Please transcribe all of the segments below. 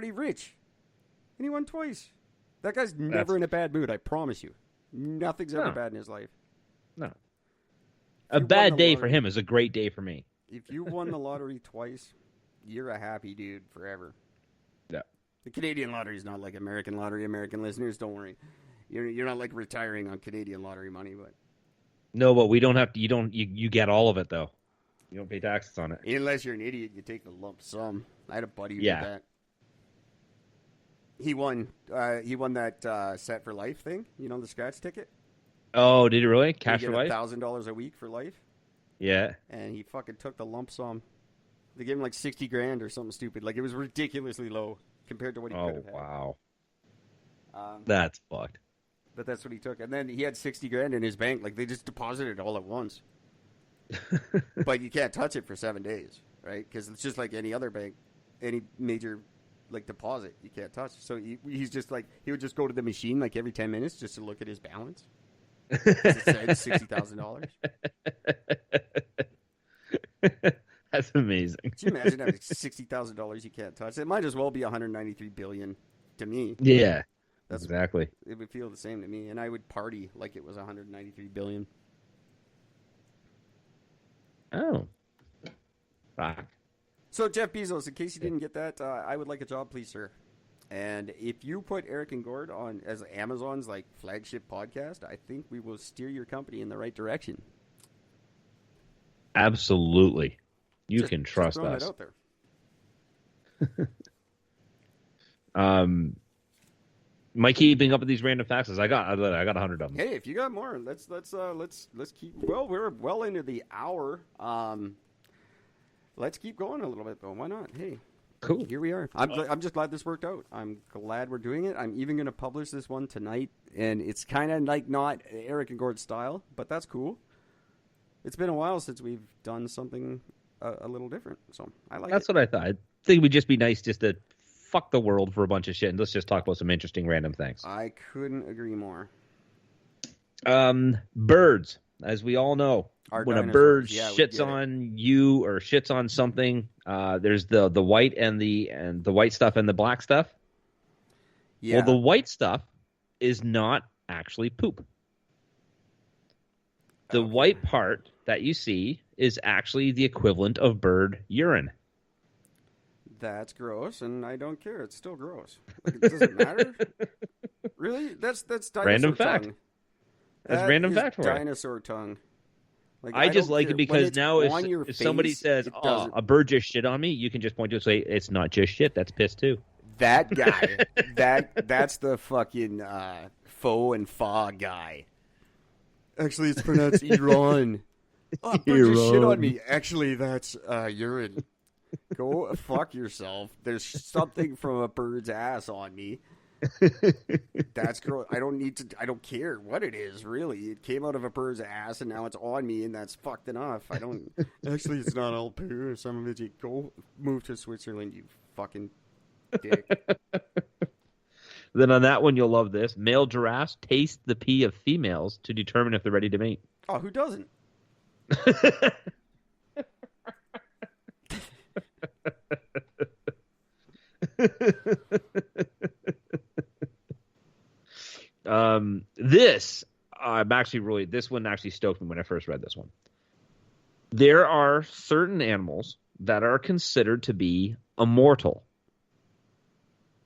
already rich. And he won twice. That guy's never in a bad mood, I promise you. Nothing's ever bad in his life. No. A bad day for him is a great day for me. If you won the lottery twice, you're a happy dude forever. Yeah. The Canadian lottery is not like American lottery. American listeners, don't worry. You're not like retiring on Canadian lottery money, but no, but we don't have to. You get all of it though. You don't pay taxes on it unless you're an idiot. You take the lump sum. I had a buddy who did that. He won. He won that Set for Life thing. You know, the scratch ticket. Oh, did he really? Cash for life? $1,000 a week for life. Yeah. And he fucking took the lump sum. They gave him like $60,000 or something stupid. Like it was ridiculously low compared to what he could have had. Oh wow. That's fucked. But that's what he took, and then he had $60,000 in his bank. Like they just deposited it all at once. But you can't touch it for 7 days, right? Because it's just like any other bank, any major like deposit, you can't touch. So he's just like he would just go to the machine like every 10 minutes just to look at his balance. It said $60,000. That's amazing. Could you imagine having $60,000 you can't touch? It might as well be $193 billion to me. Yeah, that's exactly. It would feel the same to me, and I would party like it was $193 billion. Oh, fuck. So Jeff Bezos, in case you didn't get that, I would like a job, please, sir. And if you put Eric and Gord on as Amazon's like flagship podcast, I think we will steer your company in the right direction. Absolutely, you can trust throwing us. That out there. Am I keeping up with these random facts? I got 100 of them. Hey, if you got more, let's keep. Well, we're well into the hour. Let's keep going a little bit though. Why not? Hey. Cool. Here we are. I'm just glad this worked out. I'm glad we're doing it. I'm even going to publish this one tonight, and it's kind of like not Eric and Gord style, but that's cool. It's been a while since we've done something a little different, so I like it. That's what I thought. I think it would just be nice just to fuck the world for a bunch of shit, and let's just talk about some interesting random things. I couldn't agree more. Birds, as we all know. When a bird shits on you or shits on something, there's the white and the white stuff and the black stuff. Yeah. Well, the white stuff is not actually poop. The white part that you see is actually the equivalent of bird urine. That's gross, and I don't care. It's still gross. Like, it doesn't matter. Really? That's dinosaur random fact. Tongue. That's random fact for dinosaur tongue. Like, I just like it because now if somebody says, a bird just shit on me, you can just point to it and say, it's not just shit, that's piss too. That guy, that's the fucking faux and fa guy. Actually, it's pronounced Iran. Oh, bird just shit on me. Actually, that's urine. Go fuck yourself. There's something from a bird's ass on me. That's gross. I don't care what it is, really. It came out of a bird's ass and now it's on me, and that's fucked enough. Actually, it's not all poo or some of it. You go move to Switzerland, you fucking dick. Then on that one, you'll love this. Male giraffes taste the pee of females to determine if they're ready to mate. Oh, who doesn't? This one actually stoked me when I first read this one. There are certain animals that are considered to be immortal.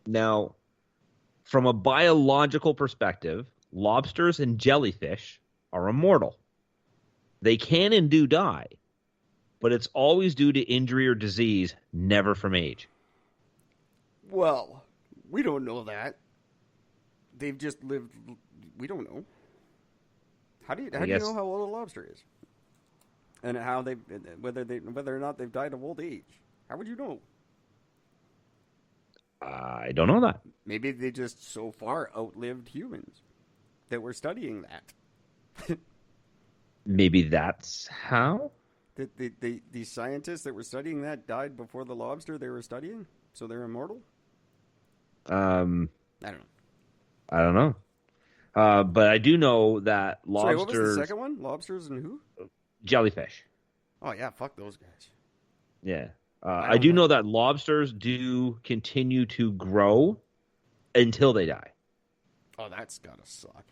Now, from a biological perspective, lobsters and jellyfish are immortal. They can and do die, but it's always due to injury or disease, never from age. Well, we don't know that. They've just lived. We don't know. How do you know how old a lobster is, and whether or not they've died of old age? How would you know? I don't know that. Maybe they just so far outlived humans that we're studying that. Maybe that's how. The scientists that were studying that died before the lobster they were studying, so they're immortal. I don't know. But I do know that lobsters... Sorry, what was the second one? Lobsters and who? Jellyfish. Oh, yeah, fuck those guys. Yeah. I do know that lobsters do continue to grow until they die. Oh, that's gotta suck.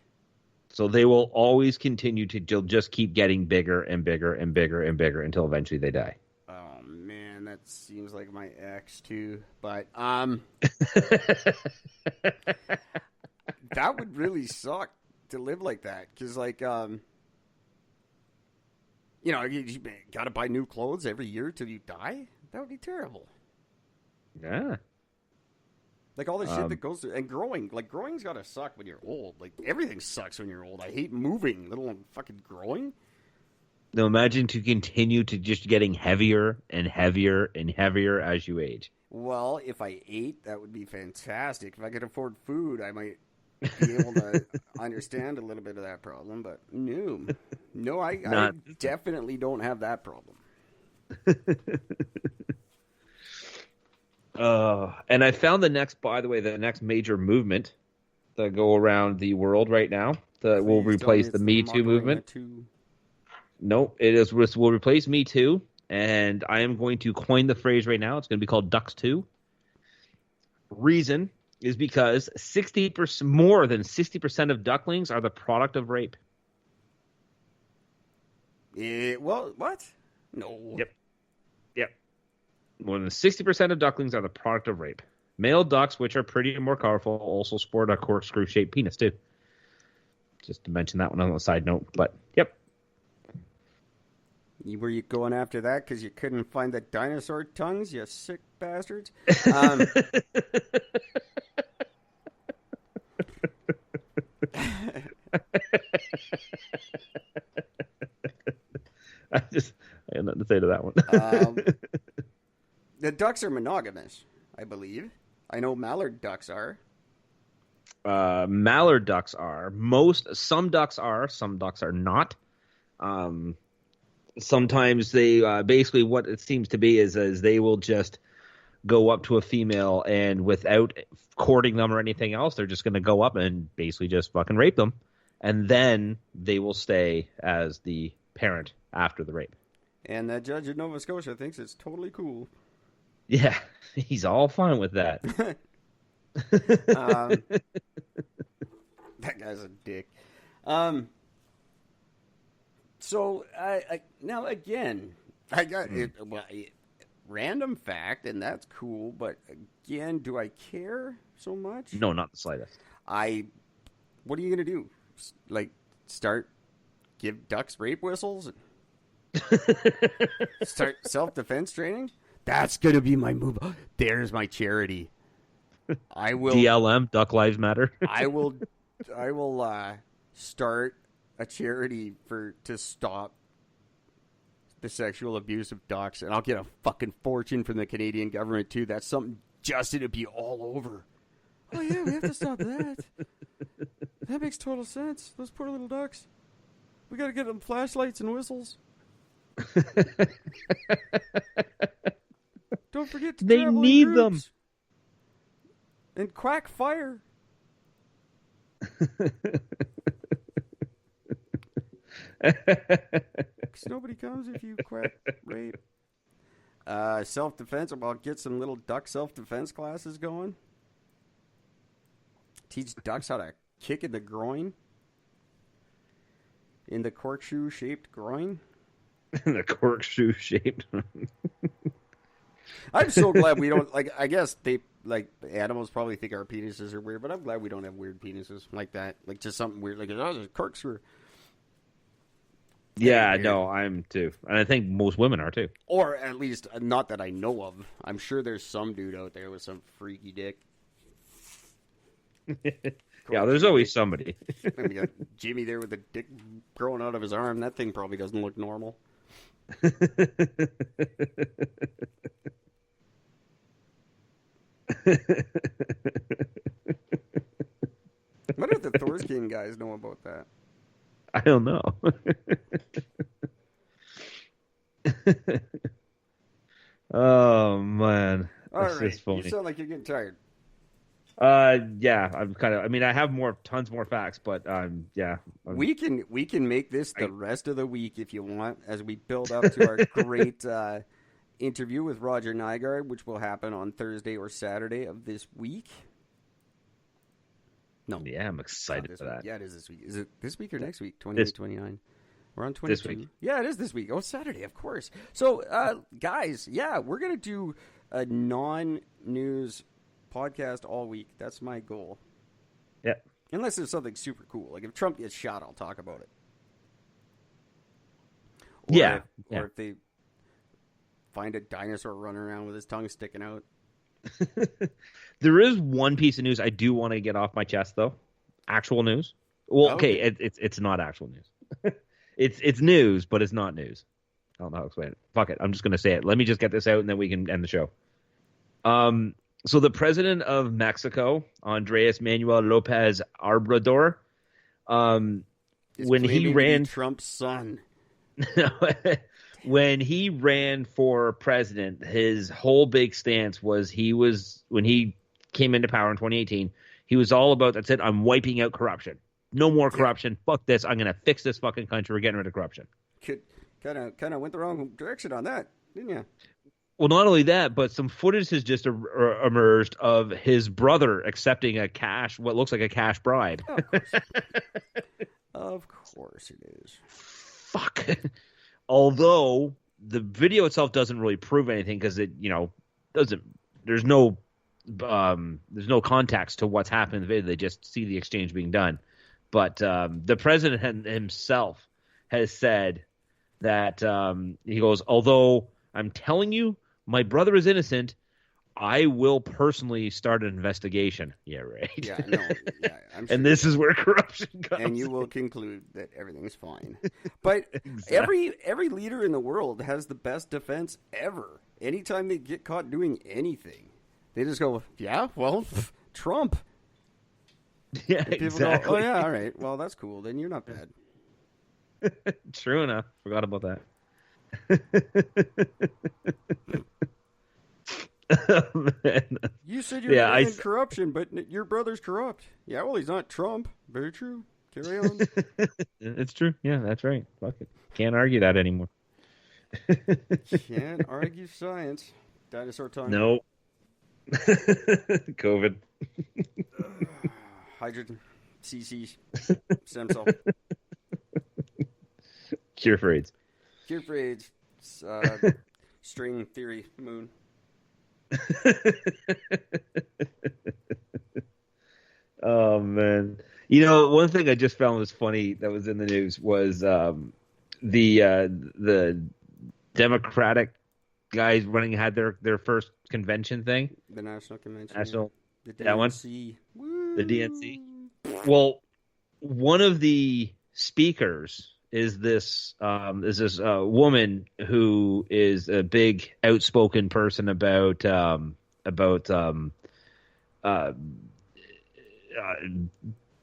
So they will always continue to just keep getting bigger and bigger and bigger and bigger until eventually they die. Oh man, that seems like my ex too. But that would really suck to live like that, because like you gotta buy new clothes every year till you die. That would be terrible. Yeah. Like all the shit that goes through, and growing's gotta suck when you're old. Like everything sucks when you're old. I hate moving, let alone fucking growing. Now imagine to continue to just getting heavier and heavier and heavier as you age. Well, if I ate, that would be fantastic. If I could afford food, I might be able to understand a little bit of that problem. But no, I definitely don't have that problem. And I found the next major movement that go around the world right now that will replace the Me Too movement. No, will replace Me Too, and I am going to coin the phrase right now. It's going to be called Ducks 2. Reason is because more than 60% of ducklings are the product of rape. Well, what? No. Yep. More than 60% of ducklings are the product of rape. Male ducks, which are prettier and more colorful, also sport a corkscrew-shaped penis, too. Just to mention that one on a side note, but yep. Were you going after that because you couldn't find the dinosaur tongues, you sick bastards? I had nothing to say to that one. The ducks are monogamous, I believe. I know mallard ducks are. Mallard ducks are. Some ducks are. Some ducks are not. Sometimes they basically what it seems to be is they will just go up to a female and without courting them or anything else, they're just going to go up and basically just fucking rape them, and then they will stay as the parent after the rape. And that judge in Nova Scotia thinks it's totally cool. Yeah, he's all fine with that. That guy's a dick. So now again, I got it. Well, random fact, and that's cool. But again, do I care so much? No, not the slightest. What are you gonna do? Like, give ducks rape whistles? Start self-defense training? That's gonna be my move. There's my charity. I will DLM, Duck Lives Matter. I will start a charity to stop the sexual abuse of ducks, and I'll get a fucking fortune from the Canadian government too. That's something Justin would be all over. Oh yeah, we have to stop that. That makes total sense. Those poor little ducks. We got to get them flashlights and whistles. Don't forget to they need them. And quack fire. Because nobody comes if you quack rape. Self-defense. I'll get some little duck self-defense classes going. Teach ducks how to kick in the groin. In the corkscrew-shaped groin. The corkscrew-shaped. I'm so glad we don't, I guess animals probably think our penises are weird, but I'm glad we don't have weird penises like that. Like, just something weird, like, oh, there's a corkscrew. Yeah, no, I'm too. And I think most women are too. Or at least, not that I know of. I'm sure there's some dude out there with some freaky dick. Yeah, there's always somebody. And we got Jimmy there with the dick growing out of his arm. That thing probably doesn't look normal. What if the Thor's King guys know about that? I don't know. Oh man, that's just funny. You sound like you're getting tired. Yeah, I'm kind of. I mean, I have tons more facts, but yeah. We can make this the rest of the week if you want, as we build up to our great interview with Roger Nygard, which will happen on Thursday or Saturday of this week. No. Yeah, I'm excited for that. Yeah, it is this week. Is it this week or next week? 28, 29. We're on 22. This week. Yeah, it is this week. Oh, Saturday, of course. So, guys, yeah, we're going to do a non-news podcast all week. That's my goal. Yeah. Unless there's something super cool. Like if Trump gets shot, I'll talk about it. Or if they find a dinosaur running around with his tongue sticking out. There is one piece of news I do want to get off my chest, though. Actual news. Well, okay, it's not actual news. it's news, but it's not news. I don't know how to explain it. Fuck it, I'm just gonna say it. Let me just get this out, and then we can end the show. So the president of Mexico, Andres Manuel Lopez Obrador, when he ran Trump's son. When he ran for president, his whole big stance was when he came into power in 2018, he was all about, that's it, I'm wiping out corruption. No more corruption. Fuck this. I'm going to fix this fucking country. We're getting rid of corruption. Kind of went the wrong direction on that, didn't you? Well, not only that, but some footage has just emerged of his brother accepting what looks like a cash bribe. Of course it is. Fuck. Although the video itself doesn't really prove anything because it, there's no context to what's happening in the video. They just see the exchange being done. But the president himself has said that he goes, although I'm telling you, my brother is innocent, I will personally start an investigation. Yeah, right. Yeah, no, yeah, I'm sure. And this is where corruption comes. And you will conclude that everything's fine. But every leader in the world has the best defense ever. Anytime they get caught doing anything, they just go, yeah, well, Trump. Yeah, and people exactly. go, oh, yeah, all right. Well, that's cool. Then you're not bad. True enough. Forgot about that. Oh, you said you're in corruption, but your brother's corrupt. Yeah, well, he's not Trump. Very true. Carry on. It's true. Yeah, that's right. Fuck it. Can't argue that anymore. Can't argue science. Dinosaur tongue. No. COVID. Hydrogen. CC. Stem cell. Cure for AIDS. Cure for AIDS. String theory. Moon. Oh man, one thing I just found was funny that was in the news was the Democratic guys had their first convention thing. The National Convention. The DNC. That one. Woo. The DNC. Well, one of the speakers is this woman who is a big outspoken person about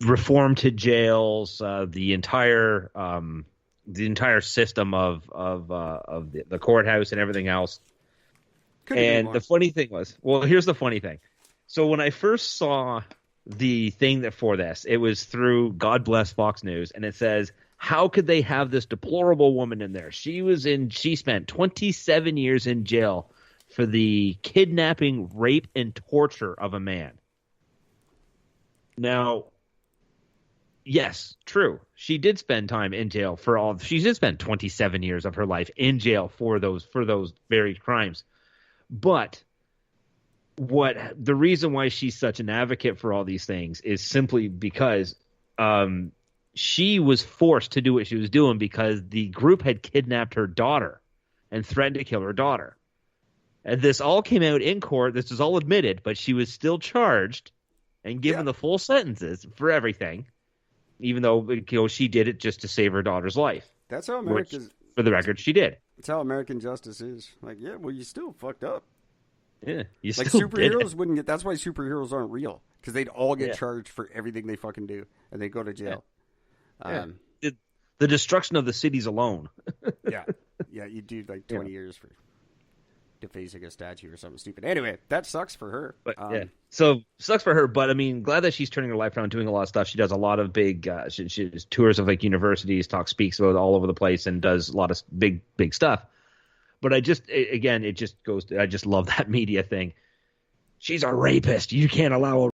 reform to jails, the entire system of the courthouse and everything else. And the funny thing was, well, here's the funny thing. So when I first saw the thing for this, it was through God bless Fox News, and it says, how could they have this deplorable woman in there? She spent 27 years in jail for the kidnapping, rape, and torture of a man. Now, yes, true. She did spend time in jail she did spend 27 years of her life in jail for those very crimes. But the reason why she's such an advocate for all these things is simply because she was forced to do what she was doing because the group had kidnapped her daughter and threatened to kill her daughter. And this all came out in court. This was all admitted, but she was still charged and given the full sentences for everything, even though she did it just to save her daughter's life. That's how for the record, she did. That's how American justice is. Like, yeah, well, you still fucked up. Yeah, you like still superheroes wouldn't get. That's why superheroes aren't real, because they'd all get charged for everything they fucking do, and they go to jail. Yeah. The destruction of the cities alone. yeah, you do like 20 years for defacing a statue or something stupid. Anyway, that sucks for her. But so sucks for her. But I mean, glad that she's turning her life around, doing a lot of stuff. She does a lot of big. She does tours of like universities, speaks about all over the place, and does a lot of big stuff. But it just goes to, I just love that media thing. She's a rapist. You can't allow a